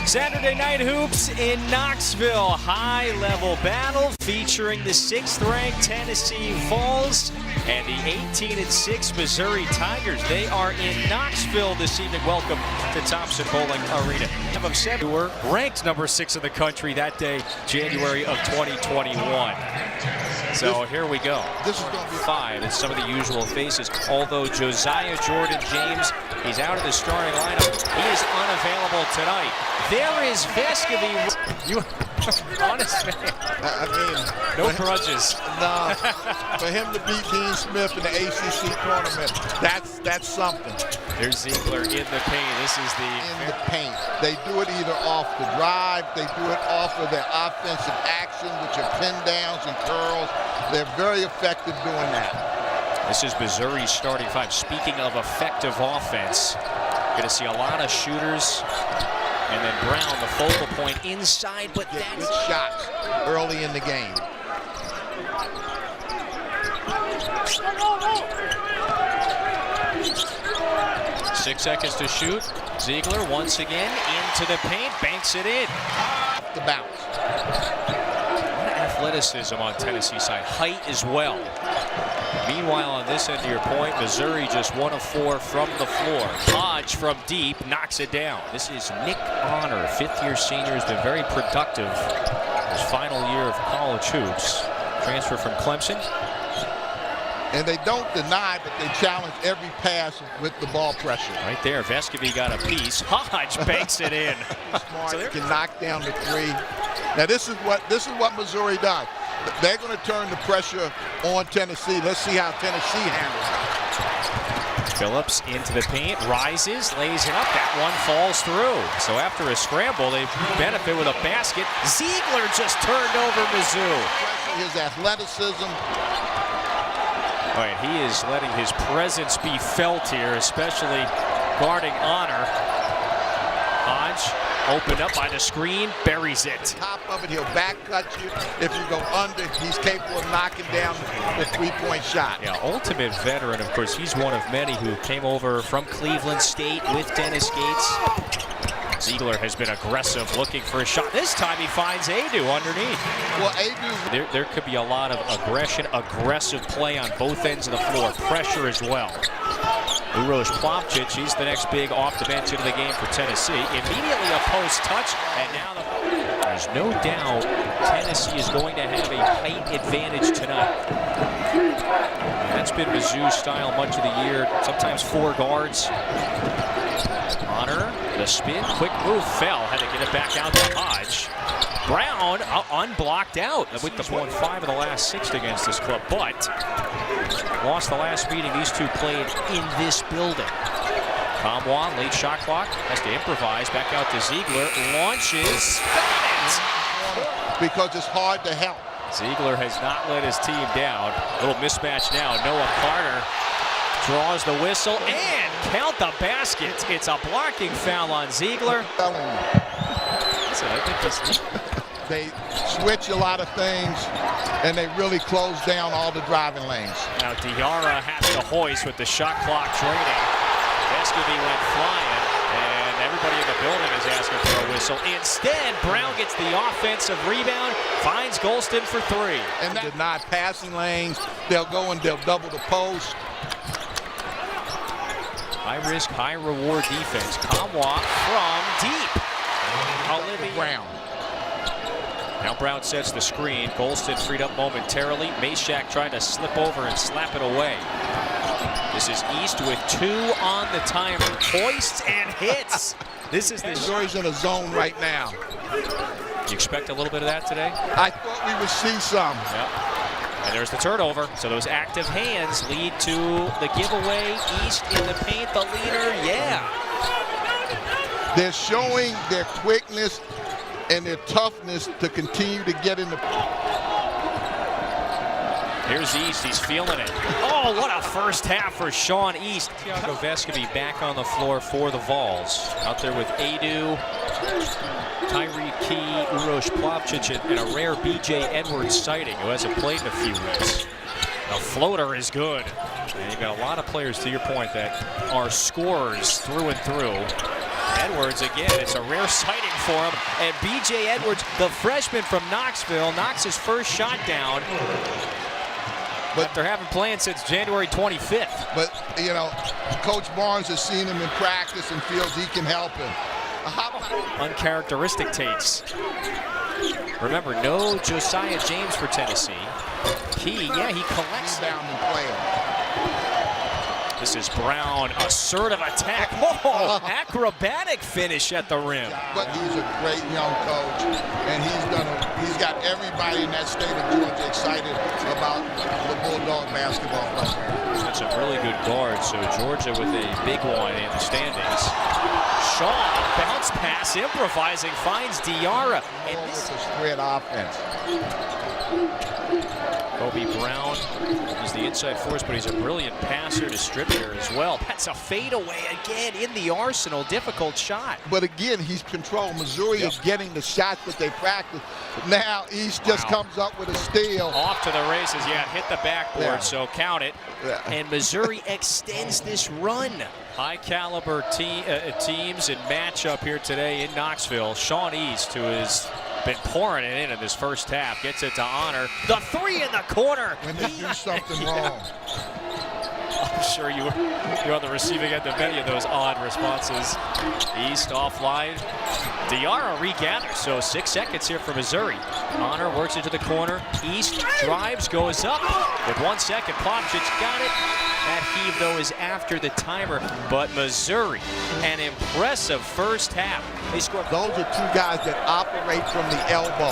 Saturday Night Hoops in Knoxville. High-level battle featuring the 6th-ranked Tennessee Vols and the 18-6 Missouri Tigers. They are in Knoxville this evening. Welcome to Thompson Bowling Arena. Of 7 were ranked number 6 in the country that day, January of 2021. So here we go. This is going to be 5 is some of the usual faces. Although Josiah Jordan James, he's out of the starting lineup. He is unavailable tonight. There is Vescovy. You honest man. I mean, no grudges. No. For him to beat Dean Smith in the ACC tournament, that's something. There's Ziegler in the paint. This is in the paint. They do it either off the drive, they do it off of their offensive action, which are pin downs and curls. They're very effective doing that. This is Missouri's starting 5. Speaking of effective offense, going to see a lot of shooters. And then Brown, the focal point inside, but that's good shots early in the game. Six seconds to shoot. Ziegler once again into the paint, banks it in. The bounce. A lot of athleticism on Tennessee side, height as well. Meanwhile, on this end of your point, Missouri just 1 of 4 from the floor. Hodge from deep knocks it down. This is Nick Honor, 5th-year senior, has been very productive his final year of college hoops. Transfer from Clemson. And they don't deny, but they challenge every pass with the ball pressure. Right there, Vescovy got a piece. Hodge banks it in. Smart, so can knock down the 3. Now this is what Missouri does. They're going to turn the pressure on Tennessee. Let's see how Tennessee handles it. Phillips into the paint, rises, lays it up. That one falls through. So after a scramble, they benefit with a basket. Ziegler just turned over Mizzou. His athleticism. All right, he is letting his presence be felt here, especially guarding Honor. Hodge opened up by the screen, buries it. Top of it, he'll back cut you. If you go under, he's capable of knocking down the 3-point shot. Yeah, ultimate veteran, of course. He's one of many who came over from Cleveland State with Dennis Gates. Ziegler has been aggressive, looking for a shot. This time he finds Adu underneath. Well, Adu... There could be a lot of aggression, aggressive play on both ends of the floor. Pressure as well. Uroš Plavčić, he's the next big off the bench into the game for Tennessee. Immediately a post touch, and now there's no doubt Tennessee is going to have a height advantage tonight. That's been Mizzou's style much of the year, sometimes 4 guards. Honor, the spin, quick move, fell, had to get it back out to Hodge. Brown unblocked out with the 1-5 of the last 6 against this club, but lost the last meeting. These two played in this building. Kamwa, late shot clock, has to improvise, back out to Ziegler, launches, because it's hard to help. Ziegler has not let his team down. Little mismatch now. Noah Carter draws the whistle and count the basket. It's a blocking foul on Ziegler. They switch a lot of things, and they really close down all the driving lanes. Now Diarra has to hoist with the shot clock draining. Vescovy went flying, and everybody in the building is asking for a whistle. Instead, Brown gets the offensive rebound, finds Golston for 3. And that denied passing lanes. They'll go and they'll double the post. High risk, high reward defense. Kamwa from deep. Olivia Brown. Now Brown sets the screen. Golston freed up momentarily. Mashack trying to slip over and slap it away. This is East with 2 on the timer. Hoists and hits. This is the Missouri's in a zone right now. You expect a little bit of that today? I thought we would see some. Yep. And there's the turnover. So those active hands lead to the giveaway. East in the paint, the leader, yeah. They're showing their quickness and their toughness to continue to get in the... Here's East, he's feeling it. Oh, what a first half for Sean East. Thiago Vescovy back on the floor for the Vols. Out there with Adu, Tyree Key, Uroš Plavčić, and a rare B.J. Edwards sighting, who hasn't played in a few weeks. The floater is good. And you've got a lot of players, to your point, that are scorers through and through. Edwards Edwards again. It's a rare sighting for him. And B.J. Edwards, the freshman from Knoxville, knocks his first shot down. But after having played since January 25th. But, you know, Coach Barnes has seen him in practice and feels he can help him. Uncharacteristic takes. Remember, no Josiah James for Tennessee. He collects down and playing. This is Brown, assertive attack. Oh, acrobatic finish at the rim. But he's a great young coach, and he's got everybody in that state of Georgia excited about the Bulldog basketball program. That's a really good guard, so Georgia with a big one in the standings. Shaw, bounce pass, improvising, finds Diarra. And this is a spread offense. Kobe Brown is the inside force, but he's a brilliant passer, distributor as well. That's a fadeaway again in the arsenal. Difficult shot. But again, he's controlled. Missouri is getting the shots that they practice. Now East just comes up with a steal. Off to the races. Yeah, hit the backboard, so count it. Yeah. And Missouri extends this run. High caliber teams and matchup here today in Knoxville. Sean East, who has been pouring it in this first half, gets it to Honor. The three in the corner. When they do something wrong. I'm sure you're on the receiving end of many of those odd responses. East offline. Diarra regathers, so 6 seconds here for Missouri. Honor works into the corner. East drives, goes up. With 1 second, Plopchich got it. That heave, though, is after the timer. But Missouri, an impressive first half. They scored. Those are two guys that operate from the elbow,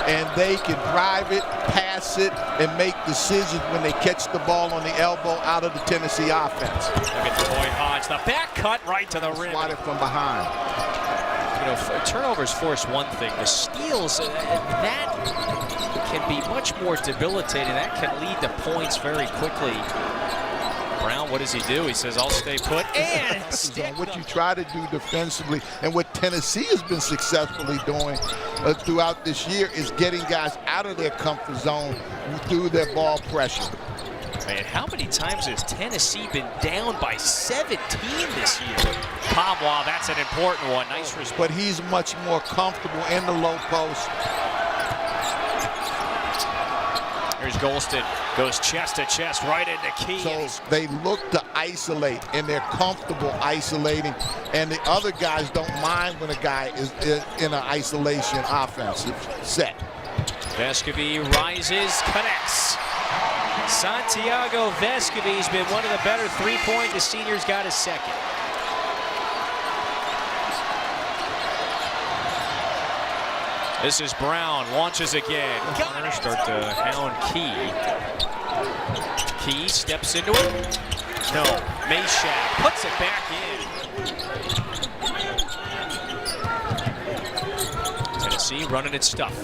and they can drive it, pass it, and make decisions when they catch the ball on the elbow out of the Tennessee offense. Look at Boyd Hodge, the back cut right to the rim. Swatted from behind. You know, turnovers force one thing. The steals, that can be much more debilitating. That can lead to points very quickly. Brown, what does he do? He says, I'll stay put. And what you try to do defensively, and what Tennessee has been successfully doing throughout this year, is getting guys out of their comfort zone through their ball pressure. Man, how many times has Tennessee been down by 17 this year? Pabwa, that's an important one. Nice response. But he's much more comfortable in the low post. Here's Golston, goes chest to chest, right into Key. So they look to isolate, and they're comfortable isolating, and the other guys don't mind when a guy is in an isolation offensive set. Vescovy rises, connects. Santiago Vescovy's been one of the better three-point. The senior's got his second. This is Brown, launches again. Start to hound Key. Key steps into it. No, Meshack puts it back in. Tennessee running its stuff.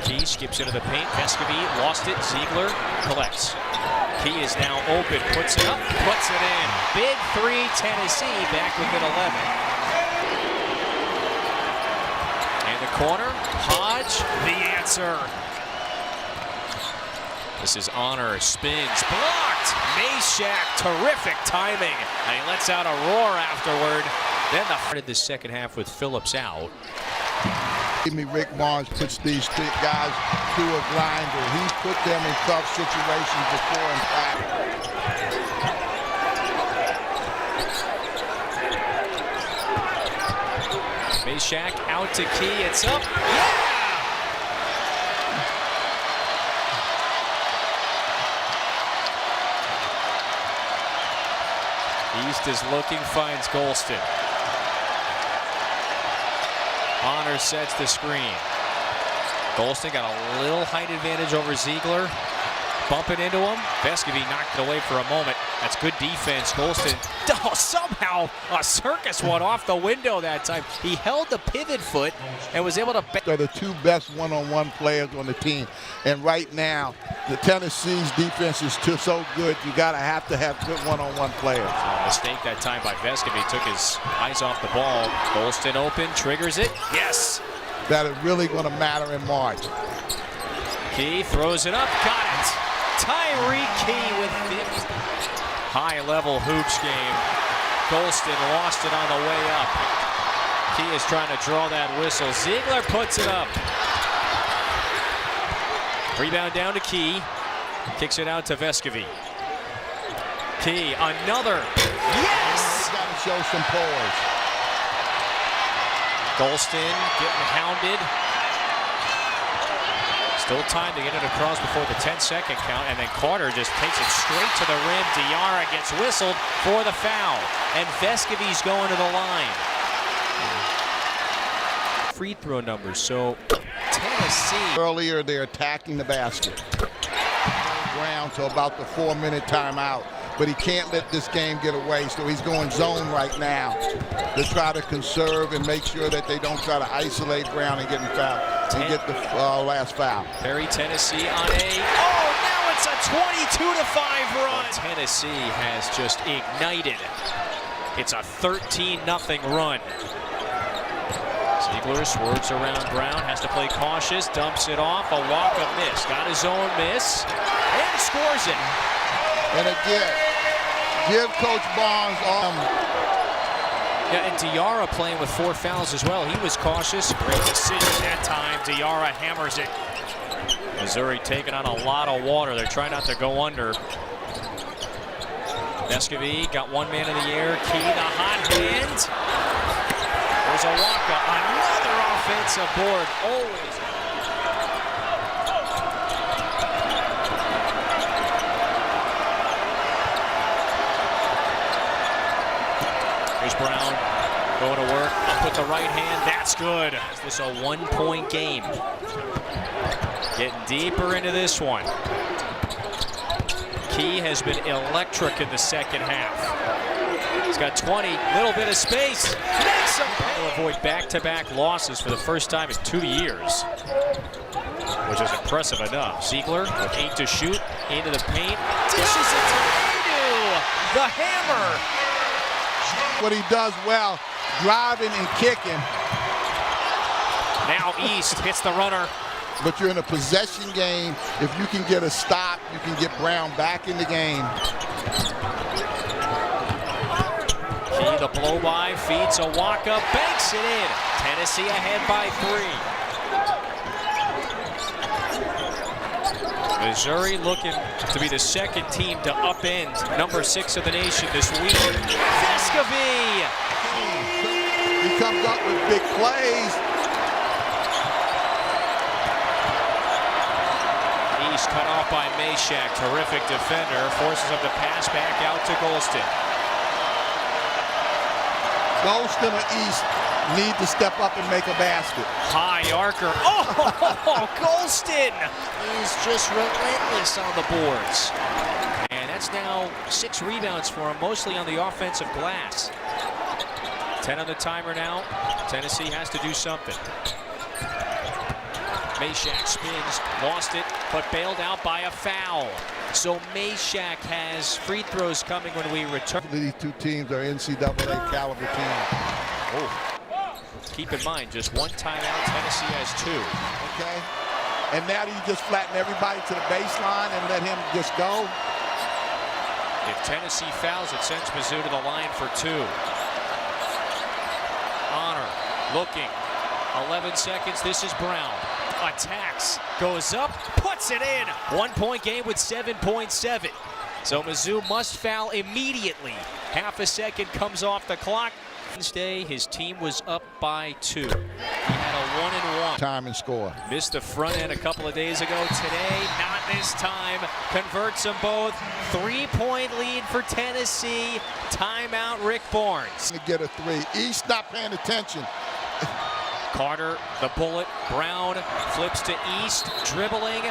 Key skips into the paint. Vescovy lost it. Ziegler collects. Key is now open, puts it up, puts it in. Big three, Tennessee back within 11. Corner, Hodge, the answer. This is Honor, spins, blocked. Meshack, terrific timing. And he lets out a roar afterward. Then started the second half with Phillips out. Rick Barnes puts these guys through a grinder. He's put them in tough situations before in practice. Meshack out to Key, it's up, yeah! East is looking, finds Golston. Honor sets the screen. Golston got a little height advantage over Ziegler. Bumping into him. Vescovy knocked it away for a moment. That's good defense. Golston, somehow a circus one off the window that time. He held the pivot foot and was able to. They're the two best one-on-one players on the team. And right now, the Tennessee's defense is so good, you gotta have to have good one-on-one players. A mistake that time by Vescovy. Took his eyes off the ball. Golston open, triggers it. Yes. That is really gonna matter in March. Key throws it up, got it. Tyreek Key with 50. High-level hoops game. Golston lost it on the way up. Key is trying to draw that whistle. Ziegler puts it up. Rebound down to Key. Kicks it out to Vescovi. Key, another. Yes! Got to show some poise. Golston getting hounded. Still time to get it across before the 10-second count, and then Carter just takes it straight to the rim. Diarra gets whistled for the foul, and Vescovi's going to the line. Free throw numbers, so Tennessee. Earlier, they're attacking the basket. Ground to about the 4-minute timeout, but he can't let this game get away, so he's going zone right now to try to conserve and make sure that they don't try to isolate Brown and get him fouled and get the last foul. Perry, Tennessee on a, oh, now it's a 22-5 run. Tennessee has just ignited. It's a 13-0 run. Ziegler swerves around Brown, has to play cautious, dumps it off, a walk-up miss. Got his own miss, and scores it. And again, give Coach Barnes Yeah, and Diarra playing with 4 fouls as well. He was cautious. Great decision that time. Diarra hammers it. Missouri taking on a lot of water. They're trying not to go under. Vescovi got one man in the air. Key, the hot hand. There's a walk-up. Another offensive board. Always. Here's Brown going to work. Up with the right hand. That's good. Is this a 1-point game? Getting deeper into this one. Key has been electric in the second half. He's got 20, little bit of space. Makes him to avoid back-to-back losses for the first time in 2 years, which is impressive enough. Ziegler with 8 to shoot, into the paint. Dishes it to Adu, the hammer. what he does well, driving and kicking. Now East hits the runner. But you're in a possession game. If you can get a stop, you can get Brown back in the game. Key, the blow-by, feeds a walk-up, banks it in. Tennessee ahead by 3. Missouri looking to be the second team to upend number 6 of the nation this week. Vescovi! He comes up with big plays. East cut off by Meshack. Terrific defender. Forces him to pass back out to Golston. Golston or East need to step up and make a basket. High archer. Oh, Golston is just relentless on the boards. And that's now 6 rebounds for him, mostly on the offensive glass. 10 on the timer now. Tennessee has to do something. Meshack spins, lost it, but bailed out by a foul. So Meshack has free throws coming when we return. These two teams are NCAA caliber teams. Oh. Keep in mind, just one timeout, Tennessee has 2. Okay. And now you just flatten everybody to the baseline and let him just go. If Tennessee fouls, it sends Mizzou to the line for 2. Honor looking. 11 seconds. This is Brown. Attacks, goes up, puts it in. 1-point game with 7.7. So Mizzou must foul immediately. Half a second comes off the clock. Wednesday, his team was up by 2. He had a 1-and-1. Time and score. Missed the front end a couple of days ago. Today, not this time. Converts them both. 3-point lead for Tennessee. Timeout, Rick Barnes. To get a 3. East not paying attention. Carter, the bullet. Brown flips to East, dribbling,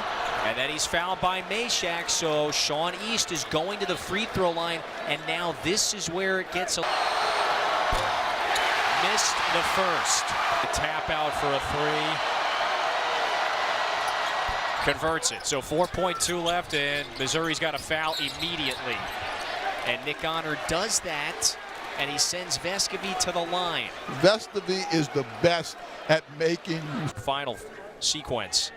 and then he's fouled by Meshack. So Sean East is going to the free throw line, and now this is where it gets a... Missed the first. The tap out for a 3. Converts it. So 4.2 left, and Missouri's got a foul immediately. And Nick Honor does that, and he sends Vescovi to the line. Vescovi is the best at making. Final sequence.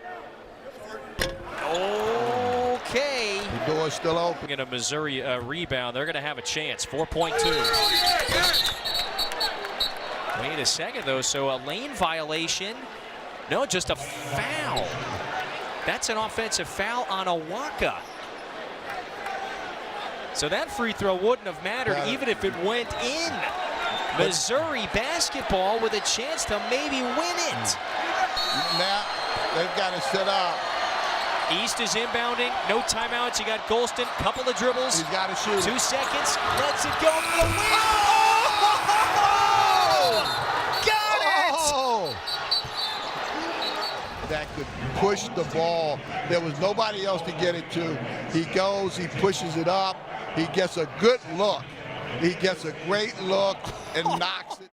Okay. The door's still open. In a Missouri rebound, they're going to have a chance. 4.2. Wait a second, though. So a lane violation. No, just a foul. That's an offensive foul on Awaka. So that free throw wouldn't have mattered even if it went in. Missouri basketball with a chance to maybe win it. Now they've got to set up. East is inbounding. No timeouts. You got Golston. Couple of dribbles. He's got to shoot. 2 seconds. Lets it go for the win. Got it! Oh! That could push the ball. There was nobody else to get it to. He goes, he pushes it up. He gets a good look. He gets a great look and knocks